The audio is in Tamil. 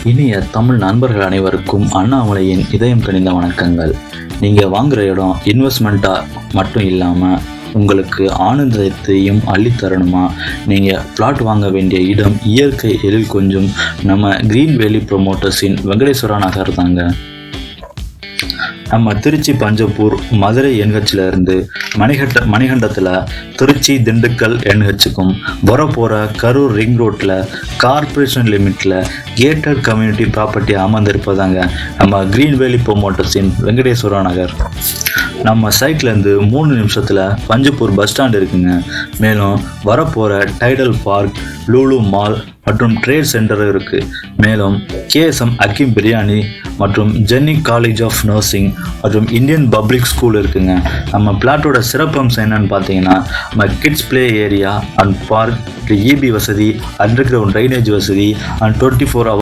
இனிய தமிழ் நண்பர்கள் அனைவருக்கும் அண்ணாமலையின் இதயம் கனிந்த வணக்கங்கள். நீங்கள் வாங்குகிற இடம் இன்வெஸ்ட்மெண்ட்டாக மட்டும் இல்லாமல் உங்களுக்கு ஆனந்தத்தையும் அள்ளித்தரணுமா? நீங்கள் பிளாட் வாங்க வேண்டிய இடம் இயற்கை எழில் கொஞ்சம் நம்ம கிரீன் வேலி ப்ரொமோட்டர்ஸின் வெங்கடேஸ்வரா நகர் தாங்க. நம்ம திருச்சி பஞ்சப்பூர் மதுரை என்ஹெச்சில் இருந்து மணிகண்டத்தில் திருச்சி திண்டுக்கல் என்ஹெச்சுக்கும் வரப்போகிற கரூர் ரிங் ரோட்டில் கார்பரேஷன் லிமிட்டில் கேட்டட் கம்யூனிட்டி ப்ராப்பர்ட்டி அமர்ந்திருப்பதாங்க நம்ம கிரீன் வேலி ப்ரொமோட்டர்ஸின் வெங்கடேஸ்வரா நகர். நம்ம சைட்லேருந்து 3 நிமிஷத்தில் பஞ்சப்பூர் பஸ் ஸ்டாண்ட் இருக்குங்க. மேலும் வரப்போகிற டைடல் பார்க், லூலு மால் மற்றும் ட்ரேட் சென்டர் இருக்குது. மேலும் கேஎஸ்எம் அக்கீம் பிரியாணி மற்றும் ஜென்னி காலேஜ் ஆஃப் நர்சிங் மற்றும் இந்தியன் பப்ளிக் ஸ்கூல் இருக்குங்க. நம்ம பிளாட்டோட சிறப்பம்சம் என்னன்னு பார்த்தீங்கன்னா, நம்ம kids play area and park, EB வசதி, அண்டர் கிரவுண்ட் ட்ரைனேஜ் வசதி அண்ட் 24 hours